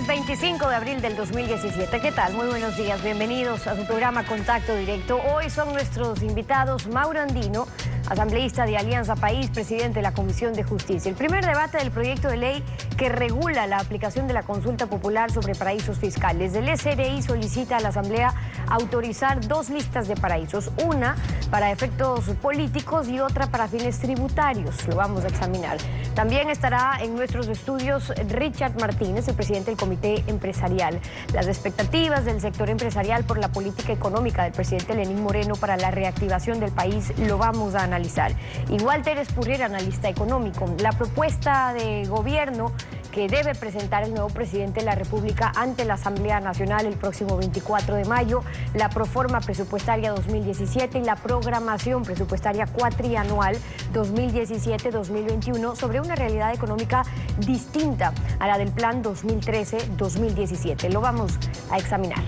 Miércoles 25 de abril del 2017. ¿Qué tal? Muy buenos días. Bienvenidos a su programa Contacto Directo. Hoy son nuestros invitados Mauro Andino, asambleísta de Alianza País, presidente de la Comisión de Justicia. El primer debate del proyecto de ley que regula la aplicación de la consulta popular sobre paraísos fiscales. El SRI solicita a la Asamblea autorizar dos listas de paraísos, una para efectos políticos y otra para fines tributarios. Lo vamos a examinar. También estará en nuestros estudios Richard Martínez, el presidente del Comité Empresarial. Las expectativas del sector empresarial por la política económica del presidente Lenín Moreno para la reactivación del país lo vamos a analizar. Y Walter Espurriera, analista económico. La propuesta de gobierno que debe presentar el nuevo presidente de la República ante la Asamblea Nacional el próximo 24 de mayo, la proforma presupuestaria 2017 y la programación presupuestaria cuatrianual 2017-2021 sobre una realidad económica distinta a la del plan 2013-2017. Lo vamos a examinar.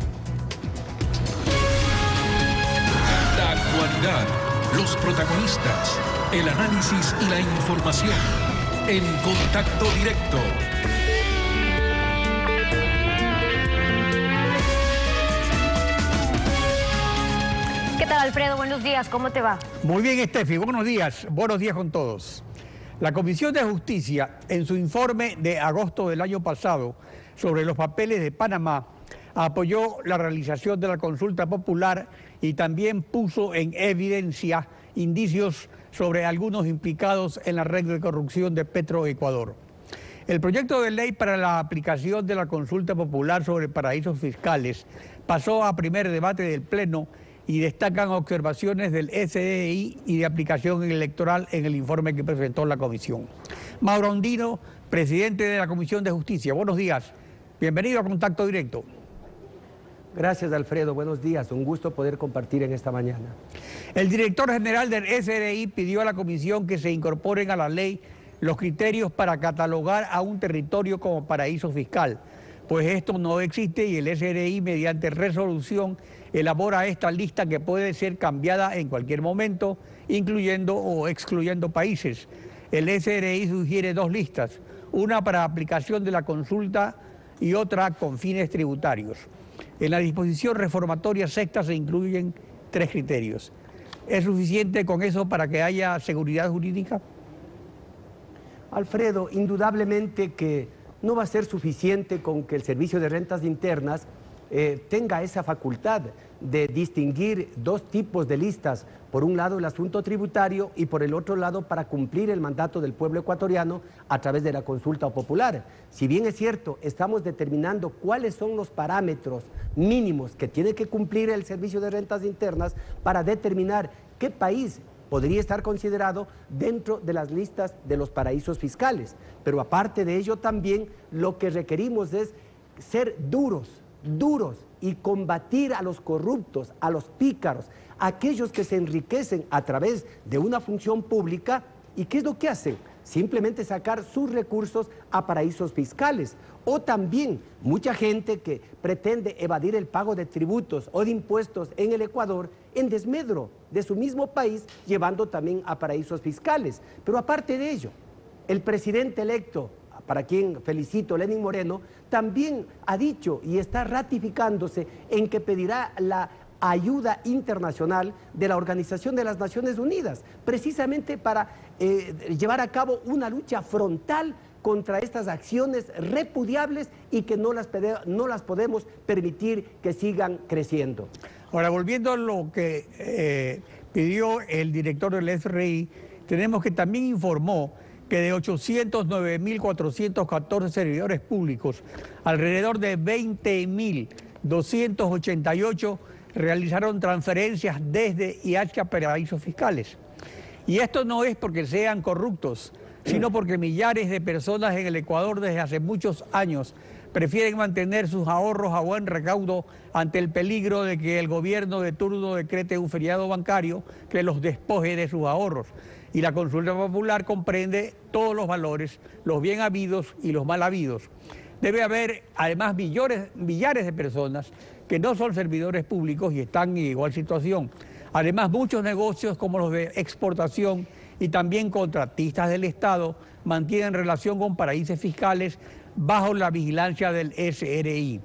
La actualidad, los protagonistas, el análisis y la información en Contacto Directo. ¿Qué tal, Alfredo? Buenos días, ¿cómo te va? Muy bien, Estefi, buenos días con todos. La Comisión de Justicia, en su informe de agosto del año pasado sobre los papeles de Panamá, apoyó la realización de la consulta popular y también puso en evidencia indicios sobre algunos implicados en la red de corrupción de Petroecuador. El proyecto de ley para la aplicación de la consulta popular sobre paraísos fiscales pasó a primer debate del Pleno y destacan observaciones del SRI y de aplicación electoral en el informe que presentó la comisión. Mauro Andino, presidente de la Comisión de Justicia. Buenos días. Bienvenido a Contacto Directo. Gracias, Alfredo. Buenos días. Un gusto poder compartir en esta mañana. El director general del SRI pidió a la comisión que se incorporen a la ley los criterios para catalogar a un territorio como paraíso fiscal, pues esto no existe y el SRI mediante resolución elabora esta lista que puede ser cambiada en cualquier momento, incluyendo o excluyendo países. El SRI sugiere dos listas, una para aplicación de la consulta y otra con fines tributarios. En la disposición reformatoria sexta se incluyen tres criterios. ¿Es suficiente con eso para que haya seguridad jurídica? Alfredo, indudablemente que no va a ser suficiente con que el Servicio de Rentas Internas tenga esa facultad de distinguir dos tipos de listas, por un lado el asunto tributario y por el otro lado para cumplir el mandato del pueblo ecuatoriano a través de la consulta popular. Si bien es cierto, estamos determinando cuáles son los parámetros mínimos que tiene que cumplir el Servicio de Rentas Internas para determinar qué país podría estar considerado dentro de las listas de los paraísos fiscales. Pero aparte de ello también lo que requerimos es ser duros y combatir a los corruptos, a los pícaros, a aquellos que se enriquecen a través de una función pública. ¿Y qué es lo que hacen? Simplemente sacar sus recursos a paraísos fiscales. O también mucha gente que pretende evadir el pago de tributos o de impuestos en el Ecuador en desmedro de su mismo país, llevando también a paraísos fiscales. Pero aparte de ello, el presidente electo, para quien felicito, Lenín Moreno, también ha dicho y está ratificándose en que pedirá la ayuda internacional de la Organización de las Naciones Unidas, precisamente para llevar a cabo una lucha frontal contra estas acciones repudiables y que no las podemos permitir que sigan creciendo. Ahora, volviendo a lo que pidió el director del SRI, tenemos que también informó que de 809.414 servidores públicos, alrededor de 20.288 realizaron transferencias desde y hacia paraísos fiscales. Y esto no es porque sean corruptos, sino porque millares de personas en el Ecuador desde hace muchos años prefieren mantener sus ahorros a buen recaudo ante el peligro de que el gobierno de turno decrete un feriado bancario que los despoje de sus ahorros. Y la consulta popular comprende todos los valores, los bien habidos y los mal habidos. Debe haber además millares de personas que no son servidores públicos y están en igual situación. Además, muchos negocios como los de exportación y también contratistas del Estado mantienen relación con paraísos fiscales bajo la vigilancia del SRI.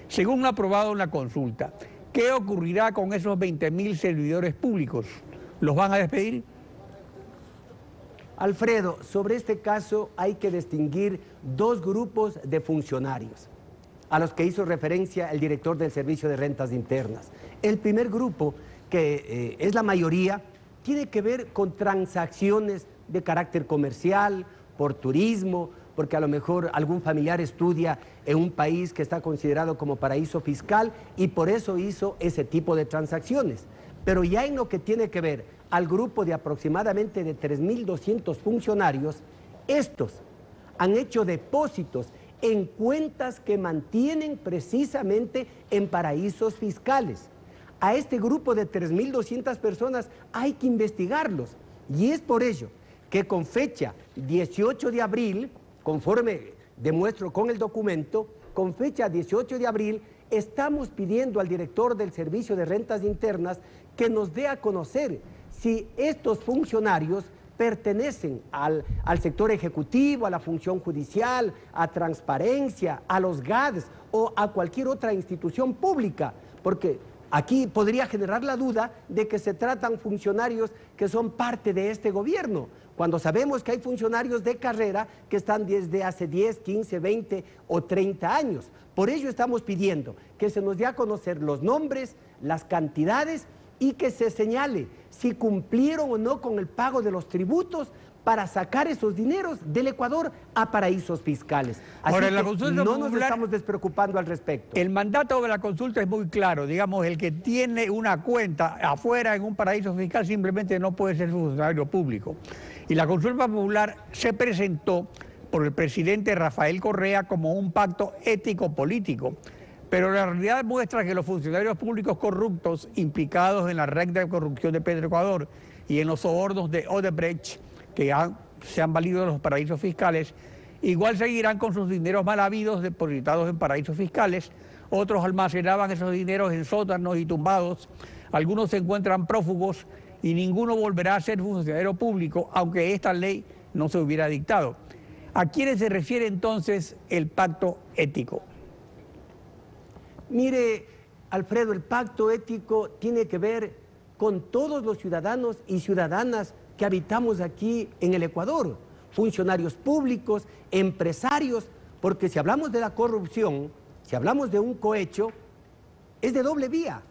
Según lo aprobado en la consulta, ¿qué ocurrirá con esos 20.000 servidores públicos? ¿Los van a despedir? Alfredo, sobre este caso hay que distinguir dos grupos de funcionarios a los que hizo referencia el director del Servicio de Rentas Internas. El primer grupo, que es la mayoría, tiene que ver con transacciones de carácter comercial, por turismo, porque a lo mejor algún familiar estudia en un país que está considerado como paraíso fiscal y por eso hizo ese tipo de transacciones. Pero ya en lo que tiene que ver al grupo de aproximadamente de 3.200 funcionarios, estos han hecho depósitos en cuentas que mantienen precisamente en paraísos fiscales. A este grupo de 3.200 personas hay que investigarlos y es por ello que con fecha 18 de abril, conforme demuestro con el documento, con fecha 18 de abril, estamos pidiendo al director del Servicio de Rentas Internas que nos dé a conocer si estos funcionarios pertenecen al sector ejecutivo, a la función judicial, a transparencia, a los GADs o a cualquier otra institución pública, porque aquí podría generar la duda de que se tratan funcionarios que son parte de este gobierno, cuando sabemos que hay funcionarios de carrera que están desde hace 10, 15, 20 o 30 años. Por ello estamos pidiendo que se nos dé a conocer los nombres, las cantidades y que se señale si cumplieron o no con el pago de los tributos para sacar esos dineros del Ecuador a paraísos fiscales. Así Ahora, que la consulta no popular, nos estamos despreocupando al respecto. El mandato de la consulta es muy claro. Digamos, el que tiene una cuenta afuera en un paraíso fiscal simplemente no puede ser funcionario público. Y la consulta popular se presentó por el presidente Rafael Correa como un pacto ético-político. Pero la realidad muestra que los funcionarios públicos corruptos implicados en la red de corrupción de Petroecuador y en los sobornos de Odebrecht, que se han valido de los paraísos fiscales, igual seguirán con sus dineros mal habidos depositados en paraísos fiscales. Otros almacenaban esos dineros en sótanos y tumbados, algunos se encuentran prófugos y ninguno volverá a ser funcionario público, aunque esta ley no se hubiera dictado. ¿A quiénes se refiere entonces el pacto ético? Mire, Alfredo, el pacto ético tiene que ver con todos los ciudadanos y ciudadanas que habitamos aquí en el Ecuador, funcionarios públicos, empresarios, porque si hablamos de la corrupción, si hablamos de un cohecho, es de doble vía.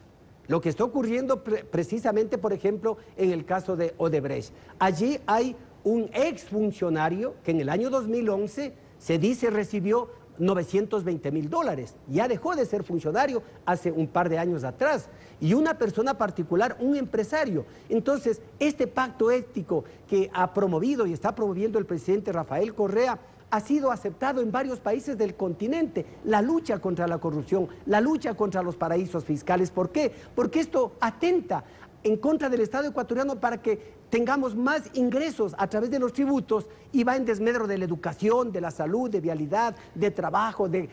Lo que está ocurriendo precisamente, por ejemplo, en el caso de Odebrecht. Allí hay un exfuncionario que en el año 2011 se dice recibió $920.000, ya dejó de ser funcionario hace un par de años atrás, y una persona particular, un empresario. Entonces, este pacto ético que ha promovido y está promoviendo el presidente Rafael Correa ha sido aceptado en varios países del continente, la lucha contra la corrupción, la lucha contra los paraísos fiscales. ¿Por qué? Porque esto atenta en contra del Estado ecuatoriano para que tengamos más ingresos a través de los tributos y va en desmedro de la educación, de la salud, de vialidad, de trabajo, de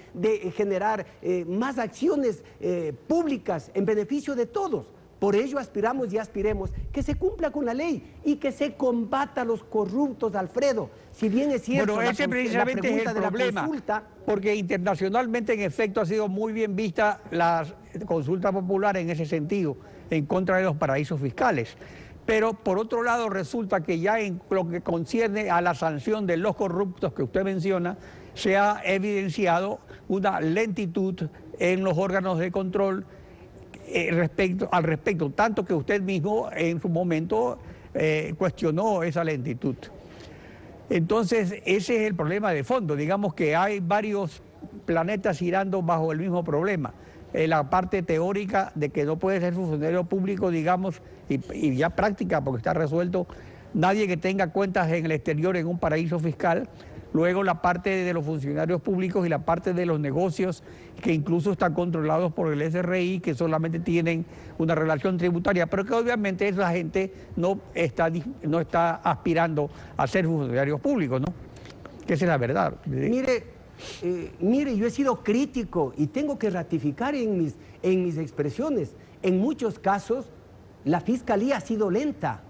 generar más acciones públicas en beneficio de todos. Por ello aspiramos y aspiremos que se cumpla con la ley y que se combata a los corruptos, Alfredo. Si bien es cierto, bueno, ese precisamente es el problema, porque internacionalmente en efecto ha sido muy bien vista la consulta popular en ese sentido, en contra de los paraísos fiscales. Pero por otro lado resulta que ya en lo que concierne a la sanción de los corruptos que usted menciona, se ha evidenciado una lentitud en los órganos de control al respecto, tanto que usted mismo en su momento cuestionó esa lentitud. Entonces ese es el problema de fondo, digamos que hay varios planetas girando bajo el mismo problema. La parte teórica de que no puede ser funcionario público, digamos, y ya práctica, porque está resuelto, nadie que tenga cuentas en el exterior en un paraíso fiscal. Luego la parte de los funcionarios públicos y la parte de los negocios que incluso están controlados por el SRI, que solamente tienen una relación tributaria, pero que obviamente esa gente no está aspirando a ser funcionarios públicos, ¿no? Que esa es la verdad. Mire, yo he sido crítico y tengo que ratificar en mis expresiones. En muchos casos la Fiscalía ha sido lenta,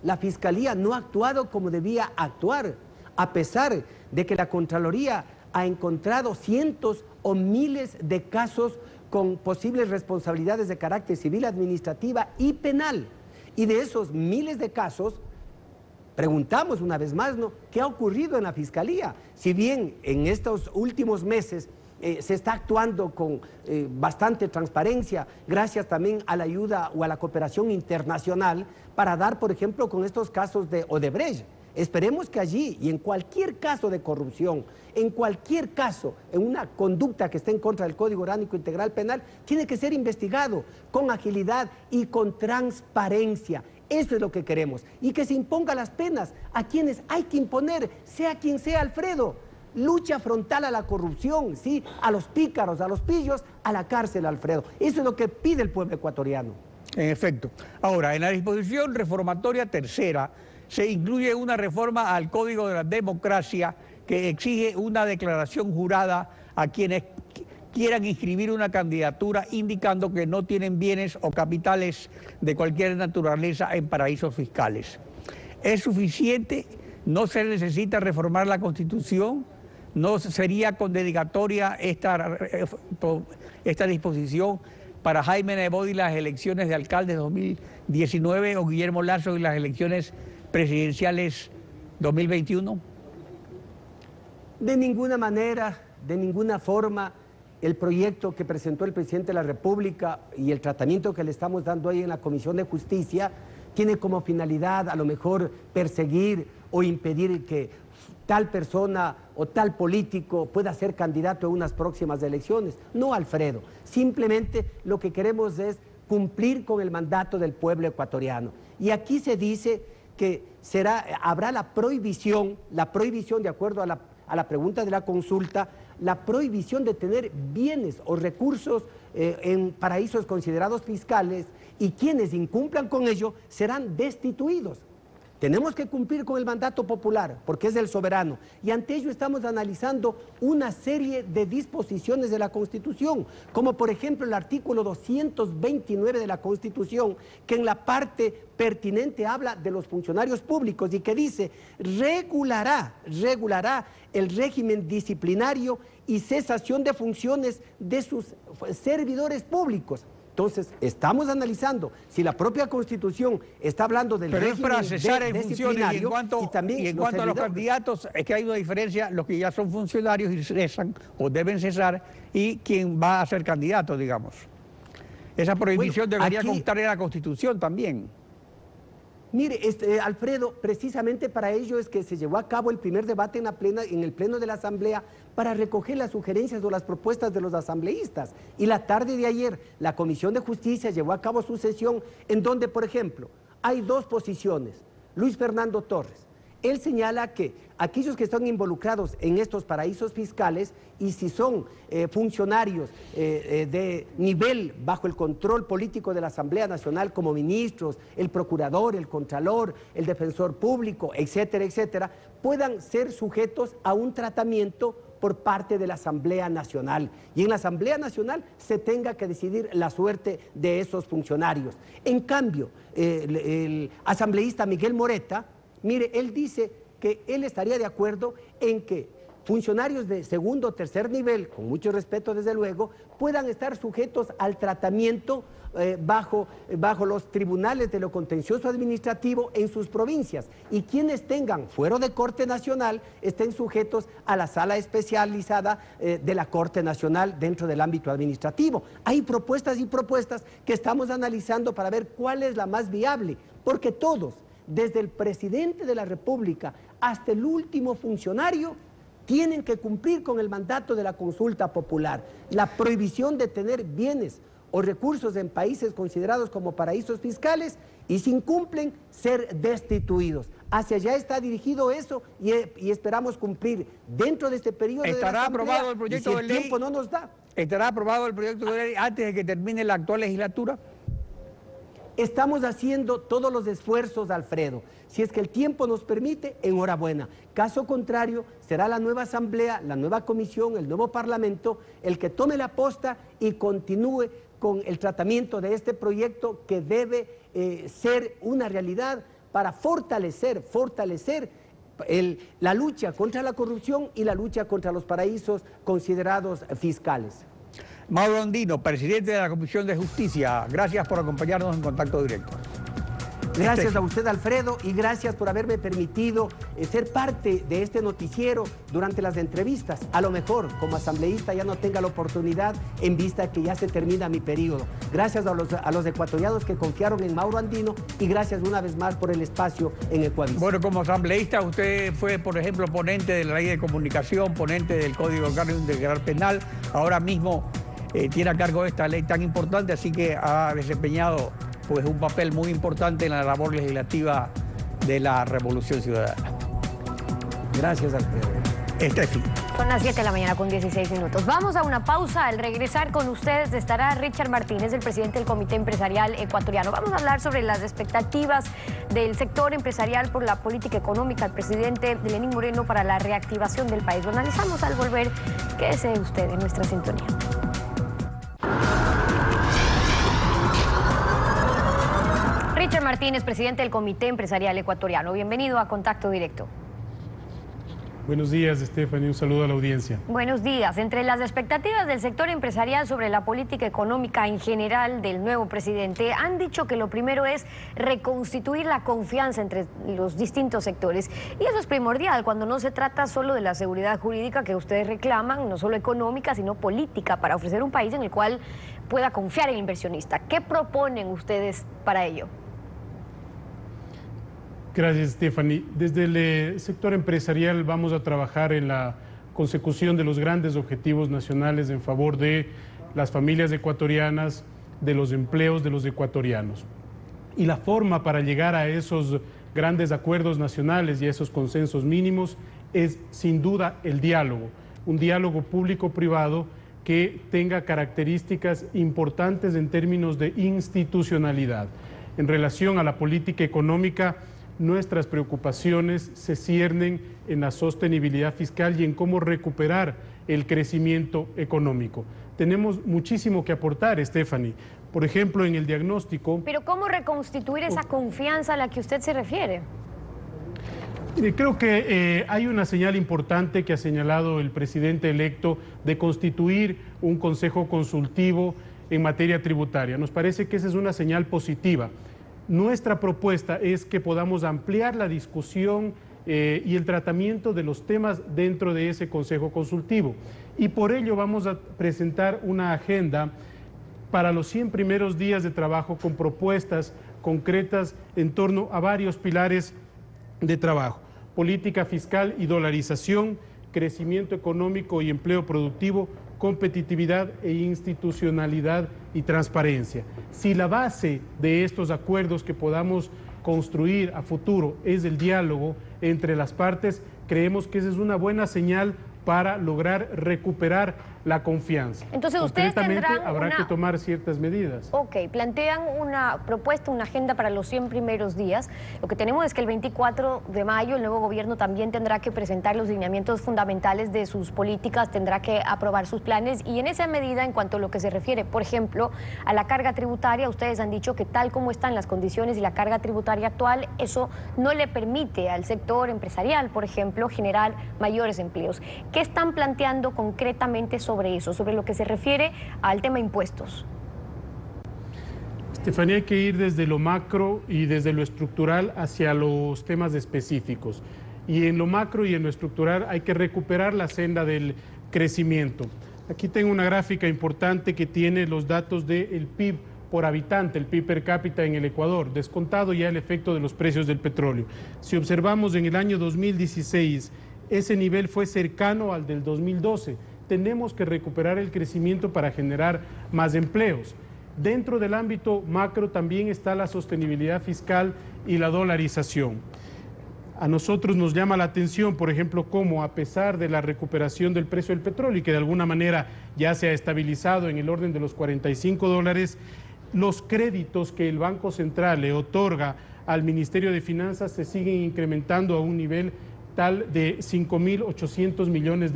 la Fiscalía no ha actuado como debía actuar, a pesar de que la Contraloría ha encontrado cientos o miles de casos con posibles responsabilidades de carácter civil, administrativa y penal. Y de esos miles de casos, preguntamos una vez más, ¿no?, ¿qué ha ocurrido en la Fiscalía? Si bien en estos últimos meses se está actuando con bastante transparencia, gracias también a la ayuda o a la cooperación internacional para dar, por ejemplo, con estos casos de Odebrecht. Esperemos que allí y en cualquier caso de corrupción, en cualquier caso, en una conducta que esté en contra del Código Orgánico Integral Penal, tiene que ser investigado con agilidad y con transparencia. Eso es lo que queremos. Y que se impongan las penas a quienes hay que imponer, sea quien sea, Alfredo. Lucha frontal a la corrupción, ¿sí? A los pícaros, a los pillos, a la cárcel, Alfredo. Eso es lo que pide el pueblo ecuatoriano. En efecto. Ahora, en la disposición reformatoria tercera, se incluye una reforma al Código de la Democracia que exige una declaración jurada a quienes quieran inscribir una candidatura indicando que no tienen bienes o capitales de cualquier naturaleza en paraísos fiscales. ¿Es suficiente? ¿No se necesita reformar la Constitución? ¿No sería condedicatoria esta disposición para Jaime Nebot y las elecciones de alcaldes 2019 o Guillermo Lasso y las elecciones presidenciales 2021? De ninguna manera, de ninguna forma, el proyecto que presentó el presidente de la República y el tratamiento que le estamos dando ahí en la Comisión de Justicia tiene como finalidad a lo mejor perseguir o impedir que tal persona o tal político pueda ser candidato a unas próximas elecciones. No, Alfredo, simplemente lo que queremos es cumplir con el mandato del pueblo ecuatoriano. Y aquí se dice que habrá la prohibición de acuerdo a la pregunta de la consulta, la prohibición de tener bienes o recursos en paraísos considerados fiscales, y quienes incumplan con ello serán destituidos. Tenemos que cumplir con el mandato popular, porque es del soberano, y ante ello estamos analizando una serie de disposiciones de la Constitución, como por ejemplo el artículo 229 de la Constitución, que en la parte pertinente habla de los funcionarios públicos y que dice, regulará el régimen disciplinario y cesación de funciones de sus servidores públicos. Entonces, estamos analizando si la propia Constitución está hablando del régimen disciplinario. Pero es para cesar en funciones, y en cuanto a los candidatos, es que hay una diferencia, los que ya son funcionarios y cesan o deben cesar, y quien va a ser candidato, digamos. Esa prohibición debería constar en la Constitución también. Mire, Alfredo, precisamente para ello es que se llevó a cabo el primer debate en el Pleno de la Asamblea para recoger las sugerencias o las propuestas de los asambleístas. Y la tarde de ayer, la Comisión de Justicia llevó a cabo su sesión en donde, por ejemplo, hay dos posiciones. Luis Fernando Torres, él señala que aquellos que están involucrados en estos paraísos fiscales y si son funcionarios de nivel bajo el control político de la Asamblea Nacional como ministros, el procurador, el contralor, el defensor público, etcétera, etcétera, puedan ser sujetos a un tratamiento por parte de la Asamblea Nacional. Y en la Asamblea Nacional se tenga que decidir la suerte de esos funcionarios. En cambio, el asambleísta Miguel Moreta, mire, él dice que él estaría de acuerdo en que funcionarios de segundo o tercer nivel, con mucho respeto desde luego, puedan estar sujetos al tratamiento bajo los tribunales de lo contencioso administrativo en sus provincias, y quienes tengan fuero de Corte Nacional estén sujetos a la sala especializada de la Corte Nacional dentro del ámbito administrativo. Hay propuestas y propuestas que estamos analizando para ver cuál es la más viable, porque todos, desde el presidente de la República hasta el último funcionario, tienen que cumplir con el mandato de la consulta popular. La prohibición de tener bienes o recursos en países considerados como paraísos fiscales, y si incumplen, ser destituidos. Hacia allá está dirigido eso, y esperamos cumplir dentro de este periodo. ¿Estará aprobado el proyecto de ley? El tiempo no nos da. ¿Estará aprobado el proyecto de ley antes de que termine la actual legislatura? Estamos haciendo todos los esfuerzos, Alfredo. Si es que el tiempo nos permite, enhorabuena. Caso contrario, será la nueva Asamblea, la nueva Comisión, el nuevo Parlamento, el que tome la posta y continúe con el tratamiento de este proyecto que debe ser una realidad para fortalecer la lucha contra la corrupción y la lucha contra los paraísos considerados fiscales. Mauro Andino, presidente de la Comisión de Justicia, gracias por acompañarnos en Contacto Directo. Gracias a usted, Alfredo, y gracias por haberme permitido ser parte de este noticiero durante las entrevistas. A lo mejor, como asambleísta, ya no tenga la oportunidad en vista que ya se termina mi periodo. Gracias a los ecuatorianos que confiaron en Mauro Andino y gracias una vez más por el espacio en Ecuavisa. Bueno, como asambleísta, usted fue, por ejemplo, ponente de la ley de comunicación, ponente del Código Orgánico Integral Penal. Ahora mismo tiene a cargo esta ley tan importante, así que ha desempeñado pues un papel muy importante en la labor legislativa de la Revolución Ciudadana. Gracias, Alfredo. Estefi. Son las 7 de la mañana con 16 minutos. Vamos a una pausa. Al regresar con ustedes estará Richard Martínez, el presidente del Comité Empresarial Ecuatoriano. Vamos a hablar sobre las expectativas del sector empresarial por la política económica del presidente Lenín Moreno para la reactivación del país. Lo analizamos al volver. Quédese usted en nuestra sintonía. Richard Martínez, presidente del Comité Empresarial Ecuatoriano. Bienvenido a Contacto Directo. Buenos días, Stephanie. Un saludo a la audiencia. Buenos días. Entre las expectativas del sector empresarial sobre la política económica en general del nuevo presidente, han dicho que lo primero es reconstituir la confianza entre los distintos sectores. Y eso es primordial cuando no se trata solo de la seguridad jurídica que ustedes reclaman, no solo económica, sino política, para ofrecer un país en el cual pueda confiar el inversionista. ¿Qué proponen ustedes para ello? Gracias, Stephanie. Desde el sector empresarial vamos a trabajar en la consecución de los grandes objetivos nacionales en favor de las familias ecuatorianas, de los empleos de los ecuatorianos. Y la forma para llegar a esos grandes acuerdos nacionales y a esos consensos mínimos es sin duda el diálogo, un diálogo público-privado que tenga características importantes en términos de institucionalidad. En relación a la política económica, nuestras preocupaciones se ciernen en la sostenibilidad fiscal y en cómo recuperar el crecimiento económico. Tenemos muchísimo que aportar, Stephanie. Por ejemplo, en el diagnóstico... Pero ¿cómo reconstituir esa confianza a la que usted se refiere? Creo que hay una señal importante que ha señalado el presidente electo de constituir un consejo consultivo en materia tributaria. Nos parece que esa es una señal positiva. Nuestra propuesta es que podamos ampliar la discusión y el tratamiento de los temas dentro de ese consejo consultivo. Y por ello vamos a presentar una agenda para los 100 primeros días de trabajo con propuestas concretas en torno a varios pilares de trabajo: política fiscal y dolarización, crecimiento económico y empleo productivo, competitividad e institucionalidad y transparencia. Si la base de estos acuerdos que podamos construir a futuro es el diálogo entre las partes, creemos que esa es una buena señal para lograr recuperar la confianza. Entonces ustedes tendrán habrá que tomar ciertas medidas. Ok, plantean una propuesta, una agenda para los 100 primeros días. Lo que tenemos es que el 24 de mayo el nuevo gobierno también tendrá que presentar los lineamientos fundamentales de sus políticas, tendrá que aprobar sus planes y en esa medida, en cuanto a lo que se refiere, por ejemplo, a la carga tributaria, ustedes han dicho que tal como están las condiciones y la carga tributaria actual, eso no le permite al sector empresarial, por ejemplo, generar mayores empleos. ¿Qué están planteando concretamente sobre eso, sobre lo que se refiere al tema impuestos? Estefanía, hay que ir desde lo macro y desde lo estructural hacia los temas específicos. Y en lo macro y en lo estructural hay que recuperar la senda del crecimiento. Aquí tengo una gráfica importante que tiene los datos del PIB por habitante, el PIB per cápita en el Ecuador, descontado ya el efecto de los precios del petróleo. Si observamos en el año 2016, ese nivel fue cercano al del 2012. Tenemos que recuperar el crecimiento para generar más empleos. Dentro del ámbito macro también está la sostenibilidad fiscal y la dolarización. A nosotros nos llama la atención, por ejemplo, cómo a pesar de la recuperación del precio del petróleo y que de alguna manera ya se ha estabilizado en el orden de los $45, los créditos que el Banco Central le otorga al Ministerio de Finanzas se siguen incrementando a un nivel tal de $5.800 millones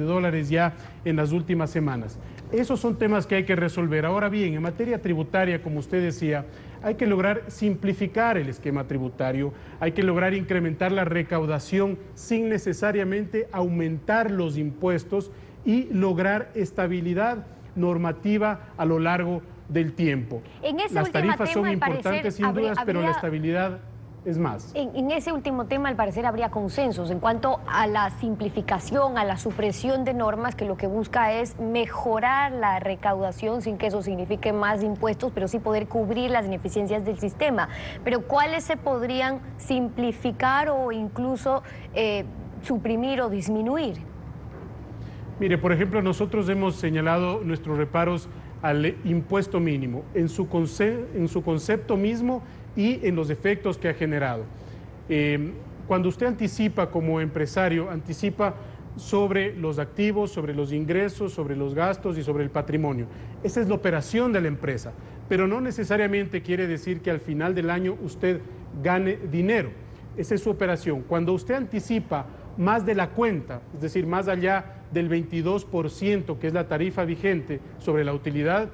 ya en las últimas semanas. Esos son temas que hay que resolver. Ahora bien, en materia tributaria, como usted decía, Hay que lograr simplificar el esquema tributario, hay que lograr incrementar la recaudación sin necesariamente aumentar los impuestos y lograr estabilidad normativa a lo largo del tiempo. Las tarifas son importantes sin dudas, pero la estabilidad es más. En ese último tema, al parecer, habría consensos en cuanto a la simplificación, a la supresión de normas, que lo que busca es mejorar la recaudación sin que eso signifique más impuestos, pero sí poder cubrir las ineficiencias del sistema. Pero ¿cuáles se podrían simplificar o incluso suprimir o disminuir? Mire, por ejemplo, nosotros hemos señalado nuestros reparos al impuesto mínimo, en su concepto mismo y en los efectos que ha generado. Cuando usted anticipa como empresario, anticipa sobre los activos, sobre los ingresos, sobre los gastos y sobre el patrimonio. Esa es la operación de la empresa, pero no necesariamente quiere decir que al final del año usted gane dinero. Esa es su operación. Cuando usted anticipa más de la cuenta, es decir, más allá del 22%, que es la tarifa vigente sobre la utilidad,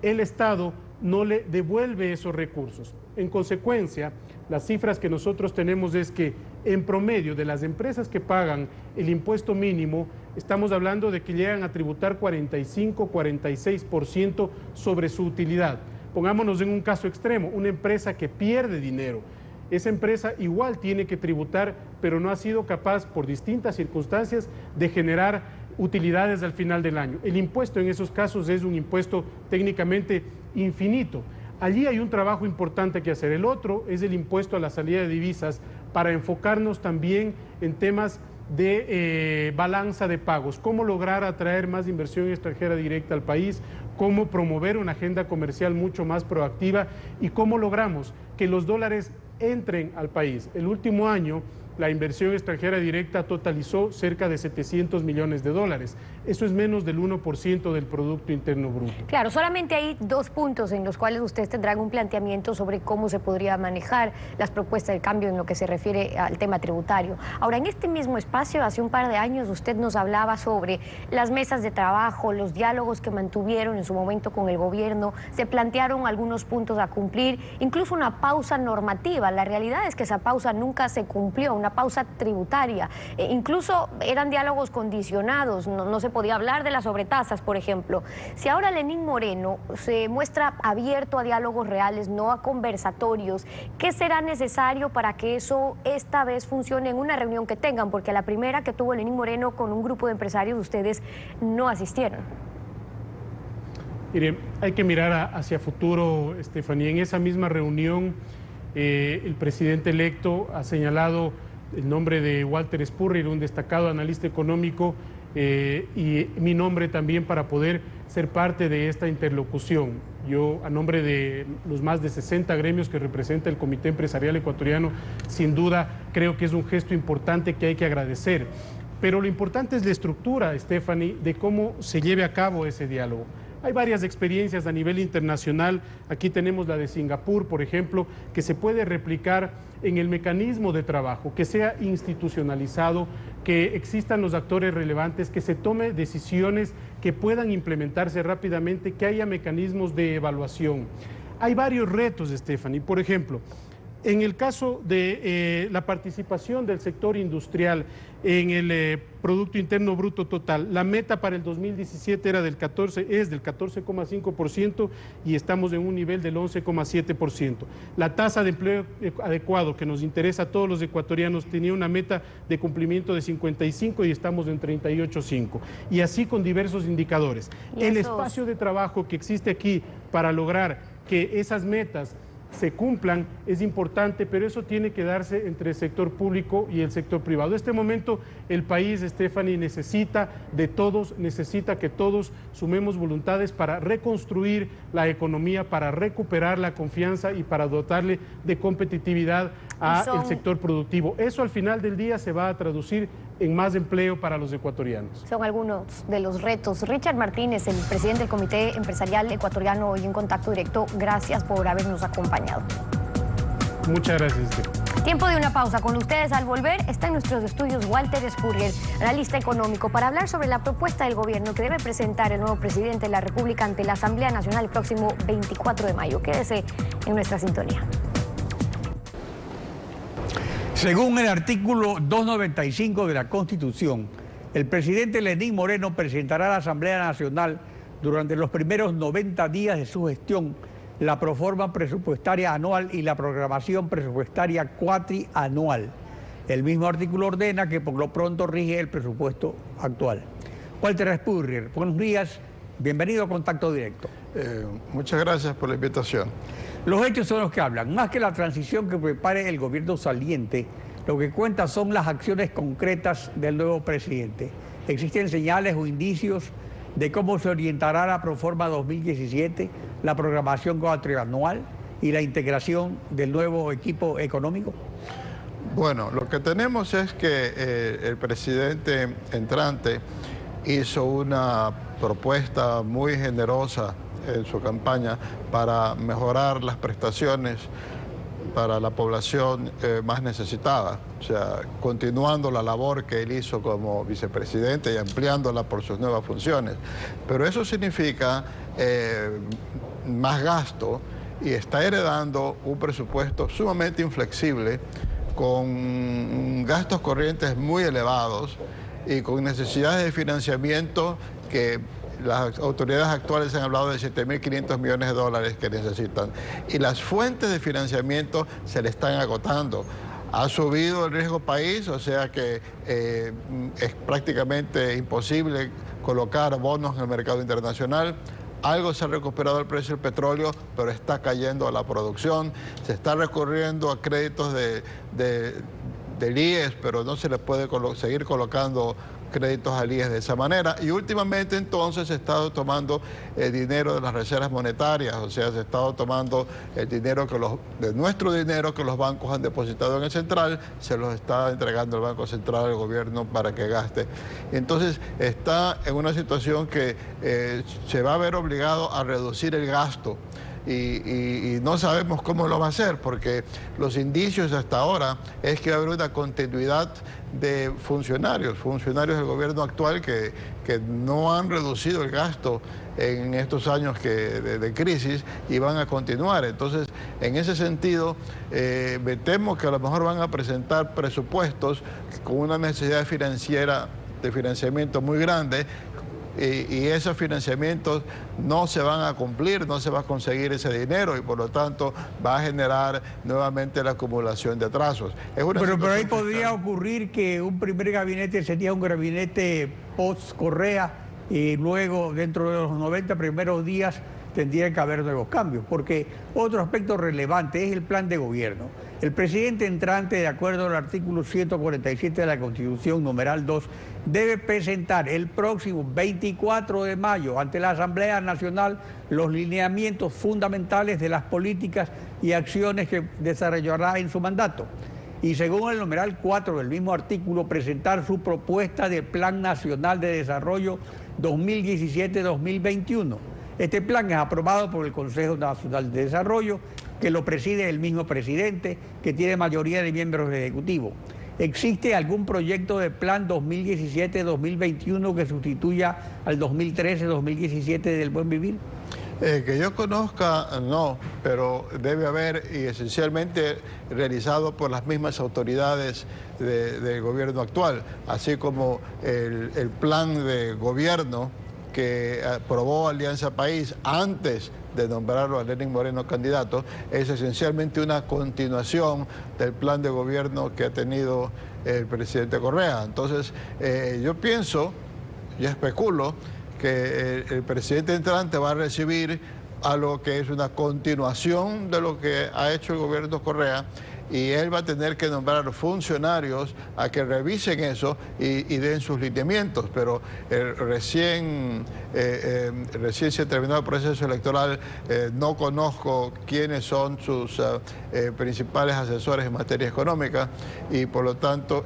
el Estado no le devuelve esos recursos. En consecuencia, las cifras que nosotros tenemos es que en promedio de las empresas que pagan el impuesto mínimo, estamos hablando de que llegan a tributar 45, 46% sobre su utilidad. Pongámonos en un caso extremo, una empresa que pierde dinero. Esa empresa igual tiene que tributar, pero no ha sido capaz, por distintas circunstancias, de generar utilidades al final del año. El impuesto en esos casos es un impuesto técnicamente infinito. Allí hay un trabajo importante que hacer. El otro es el impuesto a la salida de divisas, para enfocarnos también en temas de balanza de pagos, cómo lograr atraer más inversión extranjera directa al país, cómo promover una agenda comercial mucho más proactiva y cómo logramos que los dólares entren al país. El último año la inversión extranjera directa totalizó cerca de 700 millones de dólares. Eso es menos del 1% del Producto Interno Bruto. Claro, solamente hay dos puntos en los cuales ustedes tendrán un planteamiento sobre cómo se podría manejar las propuestas de cambio en lo que se refiere al tema tributario. Ahora, en este mismo espacio, hace un par de años, usted nos hablaba sobre las mesas de trabajo, los diálogos que mantuvieron en su momento con el gobierno, se plantearon algunos puntos a cumplir, incluso una pausa normativa. La realidad es que esa pausa nunca se cumplió, una pausa tributaria. Incluso eran diálogos condicionados, no se podía hablar de las sobretasas, por ejemplo. Si ahora Lenín Moreno se muestra abierto a diálogos reales, no a conversatorios, ¿qué será necesario para que eso esta vez funcione en una reunión que tengan? Porque a la primera que tuvo Lenín Moreno con un grupo de empresarios, ustedes no asistieron. Mire, hay que mirar hacia futuro, Estefanía. En esa misma reunión, el presidente electo ha señalado el nombre de Walter Spurrier, un destacado analista económico, y mi nombre también para poder ser parte de esta interlocución. Yo, a nombre de los más de 60 gremios que representa el Comité Empresarial Ecuatoriano, sin duda creo que es un gesto importante que hay que agradecer. Pero lo importante es la estructura, Stephanie, de cómo se lleve a cabo ese diálogo. Hay varias experiencias a nivel internacional. Aquí tenemos la de Singapur, por ejemplo, que se puede replicar en el mecanismo de trabajo, que sea institucionalizado, que existan los actores relevantes, que se tome decisiones que puedan implementarse rápidamente, que haya mecanismos de evaluación. Hay varios retos, Stephanie. Por ejemplo, en el caso de la participación del sector industrial en el Producto Interno Bruto total, la meta para el 2017 era del 14,5% y estamos en un nivel del 11,7%. La tasa de empleo adecuado que nos interesa a todos los ecuatorianos tenía una meta de cumplimiento de 55 y estamos en 38,5. Y así con diversos indicadores. El espacio de trabajo que existe aquí para lograr que esas metas se cumplan es importante, pero eso tiene que darse entre el sector público y el sector privado. En este momento el país, Stephanie, necesita de todos, necesita que todos sumemos voluntades para reconstruir la economía, para recuperar la confianza y para dotarle de competitividad al sector productivo. Eso al final del día se va a traducir en más empleo para los ecuatorianos. Son algunos de los retos. Richard Martínez, el presidente del Comité Empresarial Ecuatoriano, hoy en Contacto Directo, gracias por habernos acompañado. Muchas gracias. Tiempo de una pausa. Con ustedes al volver está en nuestros estudios Walter Spurrier, analista económico, para hablar sobre la propuesta del gobierno que debe presentar el nuevo presidente de la República ante la Asamblea Nacional el próximo 24 de mayo. Quédese en nuestra sintonía. Según el artículo 295 de la Constitución, el presidente Lenín Moreno presentará a la Asamblea Nacional durante los primeros 90 días de su gestión la proforma presupuestaria anual y la programación presupuestaria cuatrianual. El mismo artículo ordena que por lo pronto rige el presupuesto actual. Walter Spurrier, buenos días, bienvenido a Contacto Directo. Muchas gracias por la invitación. Los hechos son los que hablan. Más que la transición que prepare el gobierno saliente, lo que cuenta son las acciones concretas del nuevo presidente. ¿Existen señales o indicios de cómo se orientará la Proforma 2017, la programación cuatrianual y la integración del nuevo equipo económico? Bueno, lo que tenemos es que el presidente entrante hizo una propuesta muy generosa en su campaña para mejorar las prestaciones para la población más necesitada, o sea, continuando la labor que él hizo como vicepresidente y ampliándola por sus nuevas funciones. Pero eso significa más gasto y está heredando un presupuesto sumamente inflexible, con gastos corrientes muy elevados y con necesidades de financiamiento que las autoridades actuales han hablado de 7.500 millones de dólares que necesitan. Y las fuentes de financiamiento se le están agotando. Ha subido el riesgo país, o sea que es prácticamente imposible colocar bonos en el mercado internacional. Algo se ha recuperado el precio del petróleo, pero está cayendo la producción. Se está recurriendo a créditos del IES, pero no se le puede seguir colocando créditos al IES de esa manera. Y últimamente entonces se ha estado tomando el dinero de las reservas monetarias, o sea, se ha estado tomando el dinero de nuestro dinero que los bancos han depositado en el central, se los está entregando el Banco Central al gobierno para que gaste. Entonces está en una situación que se va a ver obligado a reducir el gasto. Y no sabemos cómo lo va a hacer, porque los indicios hasta ahora es que va a haber una continuidad de funcionarios del gobierno actual que no han reducido el gasto en estos años de crisis y van a continuar. Entonces, en ese sentido, me temo que a lo mejor van a presentar presupuestos con una necesidad financiera de financiamiento muy grande, y esos financiamientos no se van a cumplir, no se va a conseguir ese dinero y por lo tanto va a generar nuevamente la acumulación de atrasos. Pero ahí podría ocurrir que un primer gabinete sería un gabinete post-Correa y luego dentro de los 90 primeros días tendría que haber nuevos cambios, porque otro aspecto relevante es el plan de gobierno. El presidente entrante, de acuerdo al artículo 147 de la Constitución, numeral 2, debe presentar el próximo 24 de mayo ante la Asamblea Nacional los lineamientos fundamentales de las políticas y acciones que desarrollará en su mandato. Y según el numeral 4 del mismo artículo, presentar su propuesta de Plan Nacional de Desarrollo 2017-2021. Este plan es aprobado por el Consejo Nacional de Desarrollo, que lo preside el mismo presidente, que tiene mayoría de miembros del Ejecutivo. ¿Existe algún proyecto de plan 2017-2021 que sustituya al 2013-2017 del Buen Vivir? Que yo conozca, no, pero debe haber, y esencialmente realizado por las mismas autoridades del gobierno actual, así como el plan de gobierno que aprobó Alianza País antes de nombrarlo a Lenín Moreno candidato, es esencialmente una continuación del plan de gobierno que ha tenido el presidente Correa. Entonces, yo pienso, yo especulo, que el presidente entrante va a recibir algo que es una continuación de lo que ha hecho el gobierno Correa, y él va a tener que nombrar funcionarios a que revisen eso y den sus lineamientos, pero recién se ha terminado el proceso electoral, no conozco quiénes son sus principales asesores en materia económica y por lo tanto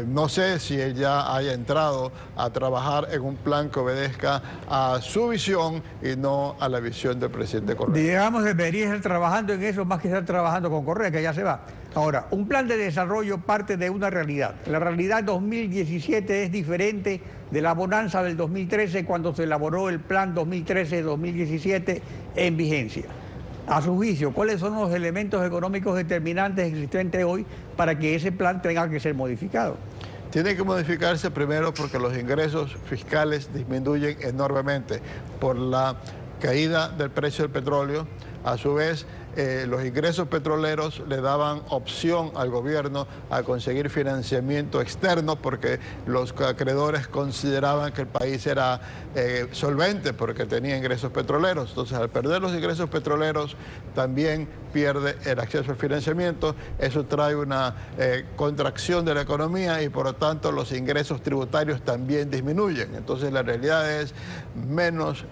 no sé si él ya haya entrado a trabajar en un plan que obedezca a su visión y no a la visión del presidente Correa. Digamos, debería estar trabajando en eso más que estar trabajando con Correa, que ya se va. Ahora, un plan de desarrollo parte de una realidad. La realidad 2017 es diferente de la bonanza del 2013 cuando se elaboró el plan 2013-2017 en vigencia. A su juicio, ¿cuáles son los elementos económicos determinantes existentes hoy para que ese plan tenga que ser modificado? Tiene que modificarse primero porque los ingresos fiscales disminuyen enormemente por la caída del precio del petróleo. A su vez, los ingresos petroleros le daban opción al gobierno a conseguir financiamiento externo porque los acreedores consideraban que el país era solvente porque tenía ingresos petroleros. Entonces, al perder los ingresos petroleros, también pierde el acceso al financiamiento. Eso trae una contracción de la economía y, por lo tanto, los ingresos tributarios también disminuyen. Entonces, la realidad es menos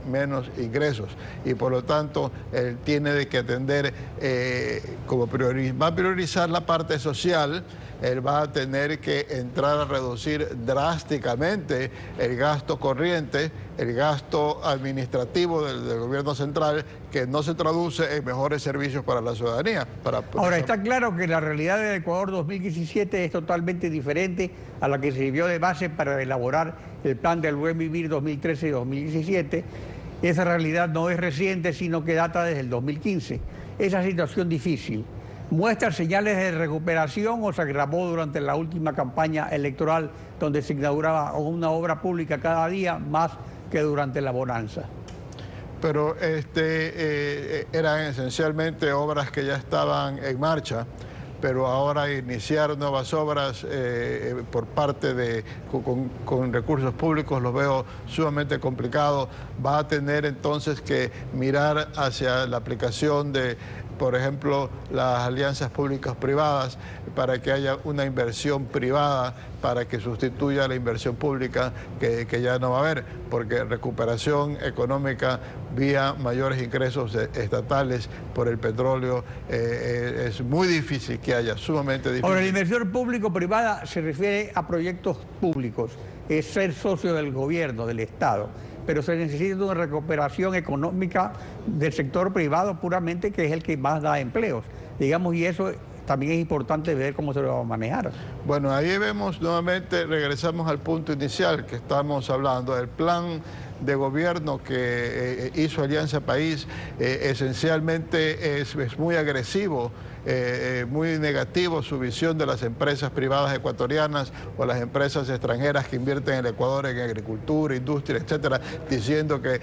ingresos y, por lo tanto, él tiene que atender va a priorizar la parte social. Él va a tener que entrar a reducir drásticamente el gasto corriente, el gasto administrativo del gobierno central, que no se traduce en mejores servicios para la ciudadanía. Ahora, está claro que la realidad del Ecuador 2017 es totalmente diferente a la que sirvió de base para elaborar el plan del Buen Vivir 2013 y 2017. Esa realidad no es reciente, sino que data desde el 2015. Esa situación difícil ¿muestra señales de recuperación o se agravó durante la última campaña electoral donde se inauguraba una obra pública cada día más que durante la bonanza? Pero eran esencialmente obras que ya estaban en marcha, pero ahora iniciar nuevas obras por parte con recursos públicos lo veo sumamente complicado. Va a tener entonces que mirar hacia la aplicación de, por ejemplo, las alianzas públicas-privadas para que haya una inversión privada para que sustituya la inversión pública que ya no va a haber, porque recuperación económica vía mayores ingresos estatales por el petróleo es muy difícil que haya, sumamente difícil. Ahora, la inversión público-privada se refiere a proyectos públicos, es ser socio del gobierno, del Estado, pero se necesita una recuperación económica del sector privado puramente, que es el que más da empleos, digamos, y eso también es importante ver cómo se lo va a manejar. Bueno, ahí vemos nuevamente, regresamos al punto inicial que estamos hablando, el plan de gobierno que hizo Alianza País esencialmente es muy agresivo, muy negativo su visión de las empresas privadas ecuatorianas o las empresas extranjeras que invierten en el Ecuador en agricultura, industria, etcétera, diciendo que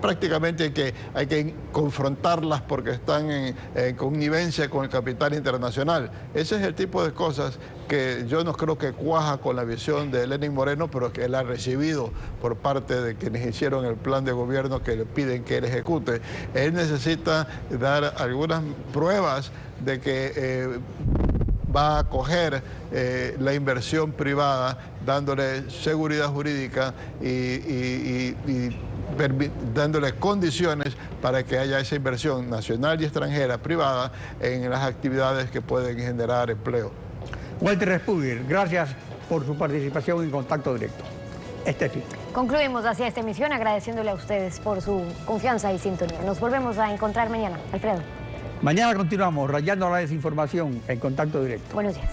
prácticamente hay que confrontarlas porque están en connivencia con el capital internacional. Ese es el tipo de cosas que yo no creo que cuaja con la visión de Lenín Moreno, pero que él ha recibido por parte de quienes hicieron el plan de gobierno que le piden que él ejecute. Él necesita dar algunas pruebas de que va a acoger la inversión privada, dándole seguridad jurídica y dándole condiciones para que haya esa inversión nacional y extranjera privada en las actividades que pueden generar empleo. Walter Respúger, gracias por su participación en Contacto Directo. Estefi. Concluimos así esta emisión agradeciéndole a ustedes por su confianza y sintonía. Nos volvemos a encontrar mañana. Alfredo. Mañana continuamos rayando la desinformación en Contacto Directo. Buenos días.